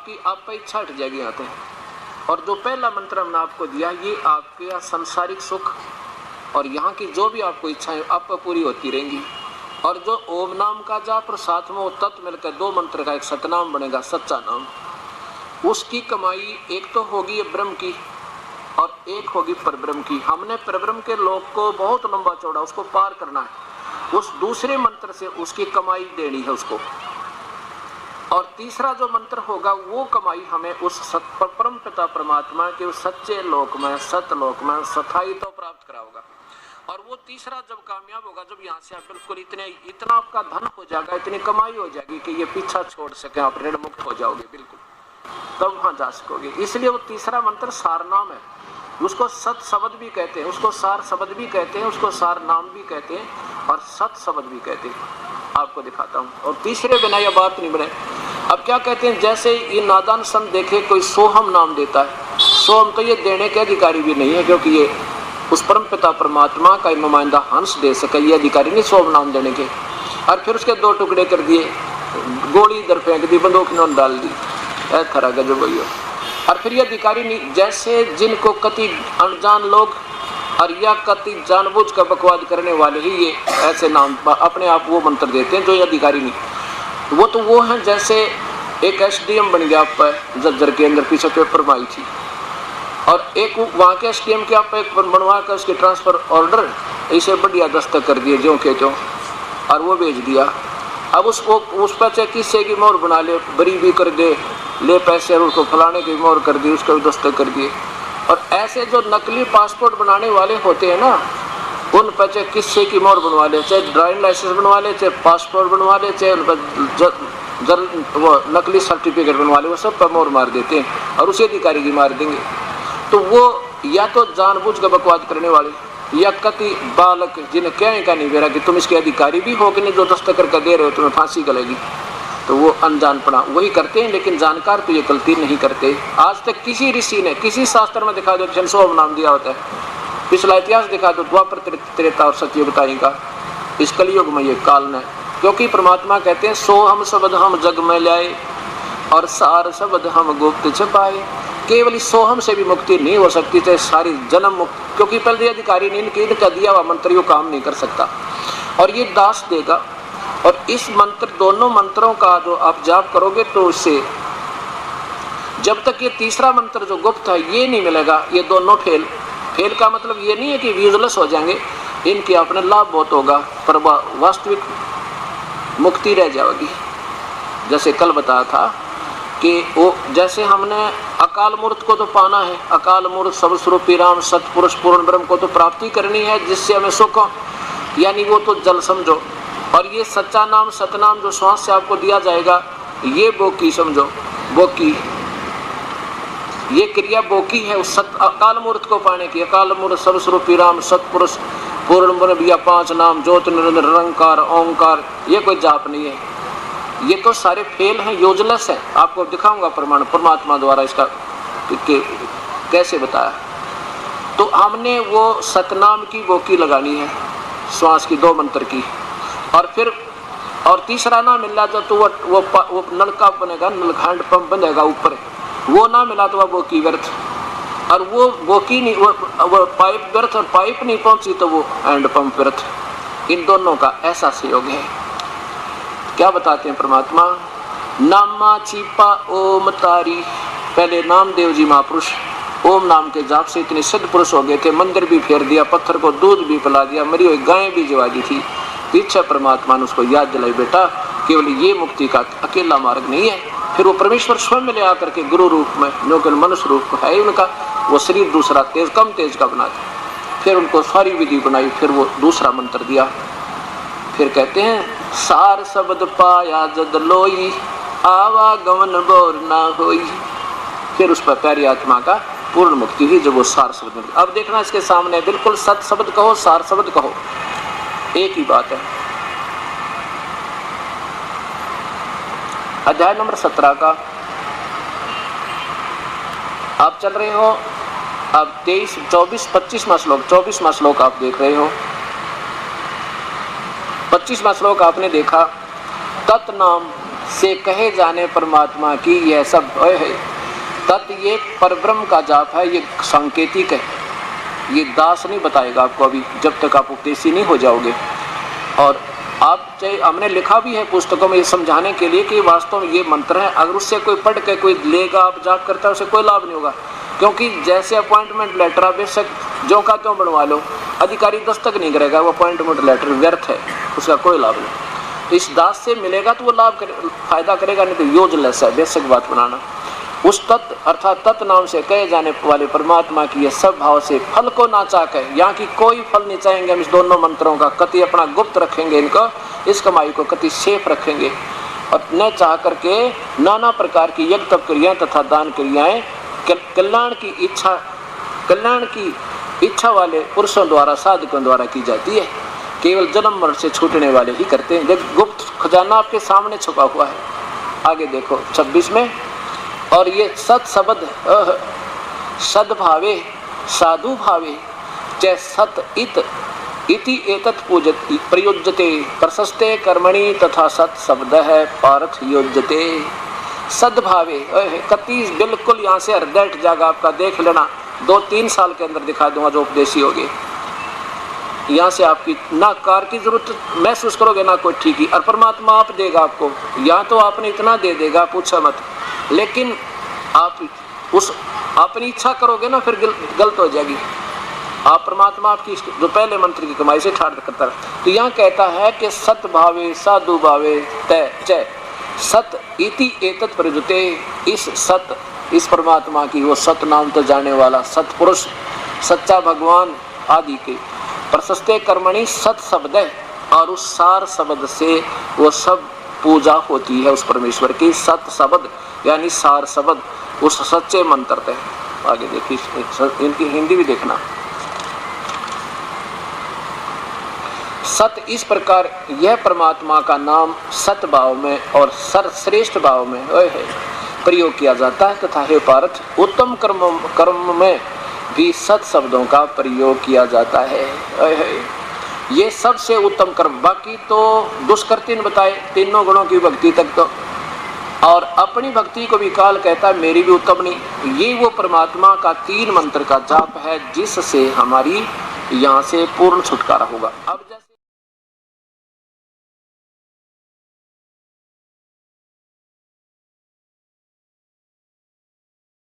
आपकी आप पे इच्छा हट जाएगी यहाँ पे। और जो पहला मंत्र हमने आपको दिया ये आपके सांसारिक सुख और यहाँ की जो भी आपको इच्छाएं आप पर पूरी होती रहेंगी। और जो ओम नाम का जाप और साथ में वो तत्व मिलकर दो मंत्र का एक सतनाम बनेगा, सच्चा नाम, उसकी कमाई एक तो होगी ब्रह्म की और एक होगी परब्रह्म की। हमने परब्रह्म के लोक को बहुत लंबा चौड़ा उसको पार करना है, उस दूसरे मंत्र से उसकी कमाई देनी है उसको। और तीसरा जो मंत्र होगा वो कमाई हमें उस परम पिता परमात्मा के उस सच्चे लोक में सतलोक में स्थायी तो प्राप्त कराओगा। और वो तीसरा जब कामयाब होगा, जब यहाँ से आप बिल्कुल इतना आपका धन हो जाएगा, इतनी कमाई हो जाएगी कि ये पीछा छोड़ सके, आप ऋण मुक्त हो जाओगे बिल्कुल, तब वहां जा सकोगे। इसलिए वो तीसरा मंत्र सार नाम है, उसको सत शब्द भी कहते हैं, उसको सार शब्द भी कहते हैं, उसको सार नाम भी कहते हैं और सत शब्द भी कहते हैं। आपको दिखाता हूँ। और तीसरे बिना यह बात नहीं बने। अब क्या कहते हैं, जैसे ये नादान संत देखे कोई सोहम नाम देता है, सोहम तो ये देने के अधिकारी भी नहीं है, क्योंकि ये उस परम पिता परमात्मा का नुमाइंदा हंस दे सके, ये अधिकारी नहीं सोहम नाम देने के। और फिर उसके दो टुकड़े कर दिए, गोली इधर फेंक दी, बंदूक में डाल दी, ऐसा गजब भैया। और फिर ये अधिकारी नहीं, जैसे जिनको कति अनजान लोग और या कति जानबूझ कर बकवाद करने वाले ही ये ऐसे नाम अपने आप वो मंत्र देते हैं जो ये अधिकारी नहीं। वो तो वो हैं जैसे एक एसडीएम बन गया आप जज्जर के अंदर, पीछे पेपर में आई थी, और एक वहाँ के एसडीएम के आप एक बनवा कर उसके ट्रांसफर ऑर्डर इसे बढ़िया दस्तक कर दिए जो के जो, और वो भेज दिया। अब उसको उस पर चाहे किस्से की मोहर बना ले, बरी भी कर दे, ले पैसे और उसको फलाने की मोहर कर दी, उसका भी दस्तक कर दिए। और ऐसे जो नकली पासपोर्ट बनाने वाले होते हैं ना, उन पर चाहे किस्से की मोहर बनवा ले, चाहे ड्राइविंग लाइसेंस बनवा ले, चाहे पासपोर्ट बनवा ले, चाहे उन पर वो नकली सर्टिफिकेट बनवा ले, वो सब पर मोहर मार देते हैं और उसी अधिकारी की मार देंगे। तो वो या तो जानबूझ कर बकवाद करने वाले, या कति बालक जिन्हें क्या का नहीं बेरा कि तुम इसके अधिकारी भी हो कि नहीं, जो दस्तक करके दे रहे हो तुम्हें फांसी गलेगी, तो वो अनजानपना वही करते हैं। लेकिन जानकार तो ये गलती नहीं करते। आज तक किसी ऋषि ने किसी शास्त्र में दिखा दो जनसोम नाम दिया होता है, पिछला इतिहास दिखा दो, द्वापर त्रेता और सतयुग का, इस कलयुग में ये काल ने, क्योंकि परमात्मा कहते हैं सोहम शब्द हम जग में लाए और सार शब्द हम गुप्त छुपाए। केवल इस सोहम से भी मुक्ति नहीं हो सकती, चाहे सारी जन्म मुक्ति, क्योंकि पहले अधिकारी ने इनका दिया हुआ मंत्र यो काम नहीं कर सकता और ये दास देगा। और इस मंत्र दोनों मंत्रों का जो आप जाप करोगे तो इससे जब तक ये तीसरा मंत्र जो गुप्त है ये नहीं मिलेगा, ये दोनों फेल का मतलब ये नहीं है कि यूजलेस हो जाएंगे, इनके अपने लाभ बहुत होगा पर वास्तविक मुक्ति रह जाएगी। जैसे कल बताया था कि वो जैसे हमने अकाल मूर्त को तो पाना है, अकाल मूर्त सर्वस्वरूपी राम सतपुरुष पूर्ण ब्रह्म को तो प्राप्ति करनी है जिससे हमें सुख हो, यानी वो तो जल समझो। और ये सच्चा नाम सतनाम जो श्वास से आपको दिया जाएगा ये बोकी समझो, बोकी ये क्रिया बोकी है उस अकाल मूर्त को पाने की। अकाल मूर्त सर्वस्वरूपी राम सतपुरुष पूर्ण ब्रह्म, या 5 नाम ज्योति निरंतर निरंकार ओंकार, ये कोई जाप नहीं है, ये तो सारे फेल हैं, यूजलेस है। आपको दिखाऊंगा प्रमाण परमात्मा द्वारा इसका कैसे बताया। तो हमने वो सतनाम की बोकी लगानी है, श्वास की 2 मंत्र की, और फिर और तीसरा ना मिला तो वो नलका बनेगा, नलखंड पंप बनेगा ऊपर, वो ना मिला तो वह बोकी व्यर्थ, और वो बोकी नहीं वो पाइप व्यर्थ, और पाइप नहीं पहुंची तो वो हैंड पंप व्यर्थ। इन दोनों का ऐसा सहयोग है। क्या बताते हैं परमात्मा, नामा छिपा ओम तारी। पहले नामदेव जी महापुरुष ओम नाम के जाप से इतने सिद्ध पुरुष हो गए थे, मंदिर भी फेर दिया, पत्थर को दूध भी पिला दिया, मरी हुई गायें भी जवा दी थी। पीछे परमात्मा ने उसको याद दिलाई, बेटा केवल ये मुक्ति का अकेला मार्ग नहीं है। फिर वो परमेश्वर स्वयं ले आकर के गुरु रूप में, जो कि मनुष्य रूप है उनका, वो शरीर दूसरा तेज कम तेज का बना दिया, फिर उनको सारी विधि बनाई, फिर वो दूसरा मंत्र दिया। फिर कहते हैं सार शब्द पाया जद लोई, आवागमन बोर ना होई। फिर उस पर प्यारी आत्मा का पूर्ण मुक्ति हुई जब वो सार शब्द। अब देखना इसके सामने बिल्कुल सत शब्द कहो सार शब्द कहो एक ही बात है। अध्याय नंबर 17 का आप चल रहे हो, अब 23, 24, 25वां श्लोक, 24वां श्लोक आप देख रहे हो। 25वां श्लोक आपने देखा, तत्नाम से कहे जाने परमात्मा की यह सब है। तत् ये परब्रह्म का जाप है, ये सांकेतिक है, ये दास नहीं बताएगा आपको अभी, जब तक आप उपदेशी नहीं हो जाओगे। और आप चाहे, हमने लिखा भी है पुस्तकों में ये समझाने के लिए कि वास्तव में ये मंत्र है, अगर उससे कोई पढ़ के कोई लेगा आप जाप करता है उसे कोई लाभ नहीं होगा, क्योंकि जैसे अपॉइंटमेंट लेटर आप बेशक जो का त्यों बनवा लो, अधिकारी दस्तक नहीं करेगा, वो अपॉइंटमेंट लेटर व्यर्थ है, उसका कोई लाभ नहीं। तो इस दास से मिलेगा तो वो फायदा करेगा, नहीं तो यूजलेस है, बेशक बात बनाना। उस तत्व अर्थात तत्व नाम से कहे जाने वाले परमात्मा की यह सब भाव से फल को ना चाह, यहाँ की कोई फल नहीं चाहेंगे हम इस दोनों मंत्रों का, कति अपना गुप्त रखेंगे इनको, इस कमाई को कति सेफ रखेंगे, और न चाह करके नाना प्रकार की यज्ञ तप क्रियाएं तथा दान क्रियाएं कल्याण की इच्छा वाले पुरुषों द्वारा साधकों द्वारा की जाती है। केवल जन्म मरण से छूटने वाले ही करते हैं। देख गुप्त खजाना आपके सामने छुपा हुआ है। आगे देखो 26 में, और ये सत शब्द सद्भावे साधु भावे च सत इति एतत् प्रयुज्यते प्रशस्ते कर्मणि तथा सत शब्द है पार्थ योज्यते। सद्भावे कति बिल्कुल यहाँ से हृदय जागा आपका, देख लेना 2-3 साल के अंदर दिखा दूंगा जो उपदेशी होगे। यहाँ से आपकी ना कार की जरूरत महसूस करोगे ना कोई ठीक ही, और परमात्मा आप देगा आपको, या तो आपने इतना दे देगा पूछा मत, लेकिन आप उस अपनी इच्छा करोगे ना फिर गलत हो जाएगी। आप परमात्मा आपकी जो पहले मंत्र की कमाई से ठाड़ करता है। तो यहाँ कहता है कि सत भावे साधु भावे तय च सत इति एतत् प्रयुज्यते। इस सत, इस परमात्मा की, वो सत नाम तो जाने वाला सतपुरुष सच्चा भगवान आदि के प्रशस्ते कर्मणि सत शब्द है, और उस सार शब्द से वो सब पूजा होती है उस परमेश्वर की। सत शब्द यानी सार शब्द, उस सच्चे मंत्र है। आगे देखिए इनकी हिंदी भी देखना। सत इस प्रकार यह परमात्मा का नाम सत भाव में और सर्वश्रेष्ठ भाव में है प्रयोग किया जाता है, तथा हे पार्थ उत्तम कर्म में भी सत शब्दों का प्रयोग किया जाता है। ये सबसे उत्तम कर्म, बाकी तो दुष्कृत्य बताए तीनों गुणों की भक्ति तक तो, और अपनी भक्ति को भी काल कहता है मेरी भी उत्तम नहीं। ये वो परमात्मा का 3 मंत्र का जाप है जिससे हमारी यहाँ से पूर्ण छुटकारा होगा। अब